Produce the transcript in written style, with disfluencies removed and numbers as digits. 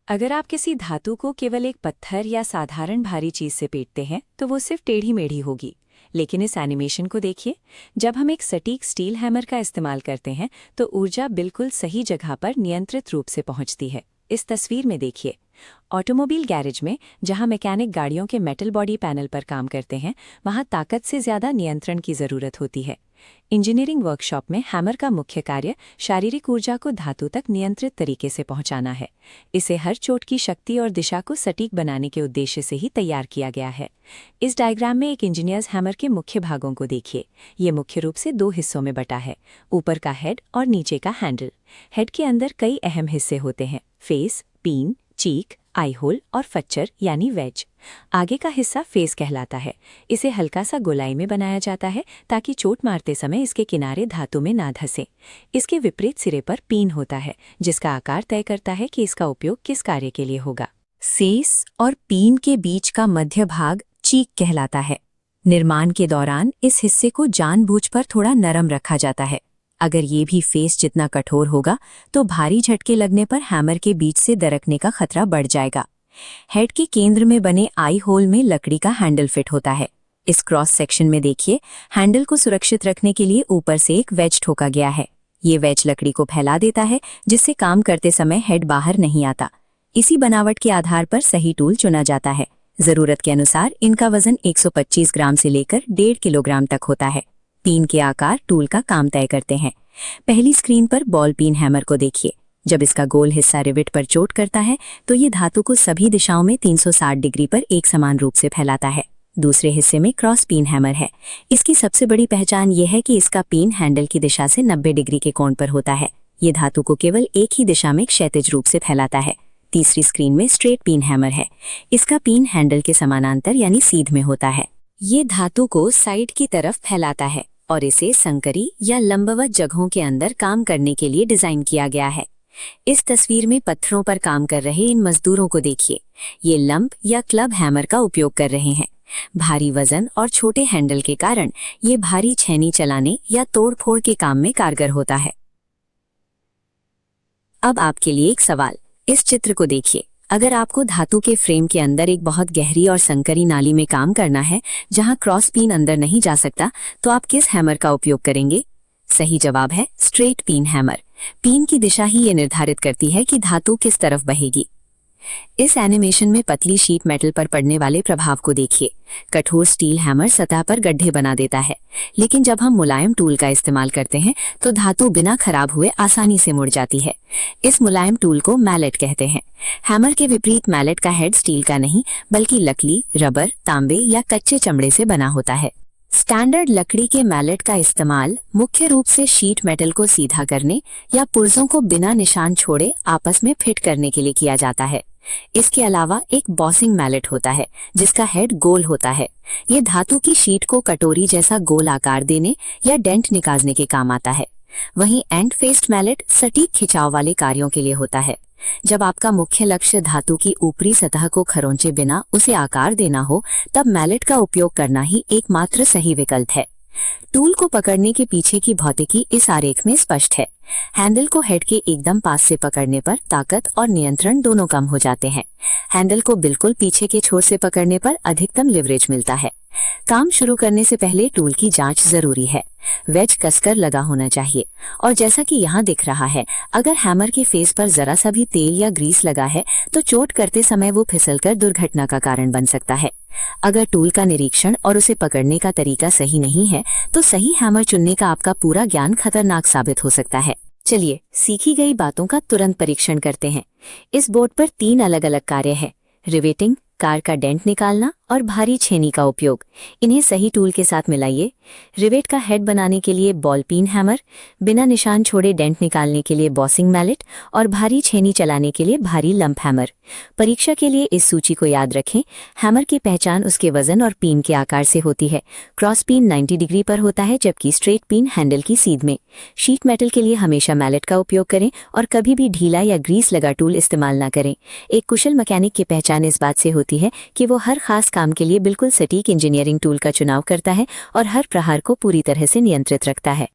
अगर आप किसी धातु को केवल एक पत्थर या साधारण भारी चीज से पीटते हैं तो वो सिर्फ टेढ़ी मेढ़ी होगी। लेकिन इस एनिमेशन को देखिए। जब हम एक सटीक स्टील हैमर का इस्तेमाल करते हैं तो ऊर्जा बिल्कुल सही जगह पर नियंत्रित रूप से पहुंचती है। इस तस्वीर में देखिए। ऑटोमोबाइल गैरेज में जहां मैकेनिक गाड़ियों के मेटल बॉडी पैनल पर काम करते हैं, वहां ताकत से ज्यादा नियंत्रण की जरूरत होती है। इंजीनियरिंग वर्कशॉप में हैमर का मुख्य कार्य शारीरिक ऊर्जा को धातु तक नियंत्रित तरीके से पहुंचाना है। इसे हर चोट की शक्ति और दिशा को सटीक बनाने के उद्देश्य से ही तैयार किया गया है। इस डायग्राम में एक इंजीनियर्स हैमर के मुख्य भागों को देखिए। ये मुख्य रूप से दो हिस्सों में बटा है, ऊपर का हेड और नीचे का हैंडल। हेड के अंदर कई अहम हिस्से होते हैं: फेस, पिन, चीक, आई होल और फच्चर यानी वेज। आगे का हिस्सा फेस कहलाता है। इसे हल्का सा गोलाई में बनाया जाता है ताकि चोट मारते समय इसके किनारे धातु में ना धंसे। इसके विपरीत सिरे पर पिन होता है, जिसका आकार तय करता है कि इसका उपयोग किस कार्य के लिए होगा। फेस और पिन के बीच का मध्य भाग चीक कहलाता है। निर्माण के दौरान इस हिस्से को जानबूझकर थोड़ा नरम रखा जाता है। अगर ये भी फेस जितना कठोर होगा तो भारी झटके लगने पर हैमर के बीच से दरकने का खतरा बढ़ जाएगा। हेड के केंद्र में बने आई होल में लकड़ी का हैंडल फिट होता है। इस क्रॉस सेक्शन में देखिए, हैंडल को सुरक्षित रखने के लिए ऊपर से एक वेज ठोका गया है। ये वेज लकड़ी को फैला देता है, जिससे काम करते समय हेड बाहर नहीं आता। इसी बनावट के आधार पर सही टूल चुना जाता है। जरूरत के अनुसार इनका वजन 125 ग्राम से लेकर 1.5 किलोग्राम तक होता है। पिन के आकार टूल का काम तय करते हैं। पहली स्क्रीन पर बॉल पिन हैमर को देखिए। जब इसका गोल हिस्सा रिवेट पर चोट करता है तो ये धातु को सभी दिशाओं में 360 डिग्री पर एक समान रूप से फैलाता है। दूसरे हिस्से में क्रॉस पिन हैमर है। इसकी सबसे बड़ी पहचान यह है कि इसका पिन हैंडल की दिशा से 90 डिग्री के कोण पर होता है। ये धातु को केवल एक ही दिशा में क्षैतिज रूप से फैलाता है। तीसरी स्क्रीन में स्ट्रेट पिन हैमर है। इसका पिन हैंडल के समानांतर यानी सीध में होता है। ये धातु को साइड की तरफ फैलाता है और इसे संकरी या लंबवत जगहों के अंदर काम करने के लिए डिजाइन किया गया है। इस तस्वीर में पत्थरों पर काम कर रहे इन मजदूरों को देखिए। ये लंप या क्लब हैमर का उपयोग कर रहे हैं। भारी वजन और छोटे हैंडल के कारण ये भारी छेनी चलाने या तोड़फोड़ के काम में कारगर होता है। अब आपके लिए एक सवाल। इस चित्र को देखिए। अगर आपको धातु के फ्रेम के अंदर एक बहुत गहरी और संकरी नाली में काम करना है जहां क्रॉस पिन अंदर नहीं जा सकता, तो आप किस हैमर का उपयोग करेंगे? सही जवाब है स्ट्रेट पिन हैमर। पिन की दिशा ही ये निर्धारित करती है कि धातु किस तरफ बहेगी। इस एनिमेशन में पतली शीट मेटल पर पड़ने वाले प्रभाव को देखिए। कठोर स्टील हैमर सतह पर गड्ढे बना देता है, लेकिन जब हम मुलायम टूल का इस्तेमाल करते हैं तो धातु बिना खराब हुए आसानी से मुड़ जाती है। इस मुलायम टूल को मैलेट कहते हैं। हैमर के विपरीत मैलेट का हेड स्टील का नहीं बल्कि लकड़ी, रबर, तांबे या कच्चे चमड़े से बना होता है। स्टैंडर्ड लकड़ी के मैलेट का इस्तेमाल मुख्य रूप से शीट मेटल को सीधा करने या पुर्जों को बिना निशान छोड़े आपस में फिट करने के लिए किया जाता है। इसके अलावा एक बॉसिंग मैलेट होता है जिसका हेड गोल होता है। ये धातु की शीट को कटोरी जैसा गोल आकार देने या डेंट निकालने के काम आता है। वहीं एंड फेस्ड मैलेट सटीक खिंचाव वाले कार्यों के लिए होता है। जब आपका मुख्य लक्ष्य धातु की ऊपरी सतह को खरोंचे बिना उसे आकार देना हो, तब मैलेट का उपयोग करना ही एकमात्र सही विकल्प है। टूल को पकड़ने के पीछे की भौतिकी इस आरेख में स्पष्ट है। हैंडल को हेड के एकदम पास से पकड़ने पर ताकत और नियंत्रण दोनों कम हो जाते हैं। हैंडल को बिल्कुल पीछे के छोर से पकड़ने पर अधिकतम लिवरेज मिलता है। काम शुरू करने से पहले टूल की जांच जरूरी है। वेज कसकर लगा होना चाहिए और जैसा कि यहाँ दिख रहा है, अगर हैमर के फेस पर जरा सा भी तेल या ग्रीस लगा है तो चोट करते समय वो फिसलकर दुर्घटना का कारण बन सकता है। अगर टूल का निरीक्षण और उसे पकड़ने का तरीका सही नहीं है तो सही हैमर चुनने का आपका पूरा ज्ञान खतरनाक साबित हो सकता है। चलिए सीखी गई बातों का तुरंत परीक्षण करते हैं। इस बोर्ड पर 3 अलग अलग कार्य है: रिवेटिंग, कार का डेंट निकालना और भारी छेनी का उपयोग। इन्हें सही टूल के साथ मिलाइए। रिवेट का हेड बनाने के लिए बॉल पिन हैमर, बिना निशान छोड़े डेंट निकालने के लिए बॉसिंग मैलेट और भारी छेनी चलाने के लिए भारी लंप हैमर। परीक्षा के लिए इस सूची को याद रखें। हैमर की पहचान उसके वजन और पिन के आकार से होती है। क्रॉस पिन 90 डिग्री पर होता है जबकि स्ट्रेट पिन हैंडल की सीध में। शीट मेटल के लिए हमेशा मैलेट का उपयोग करें और कभी भी ढीला या ग्रीस लगा टूल इस्तेमाल न करें। एक कुशल मैकेनिक की पहचान इस बात से होती है कि वो हर खास काम के लिए बिल्कुल सटीक इंजीनियरिंग टूल का चुनाव करता है और हर प्रहार को पूरी तरह से नियंत्रित रखता है।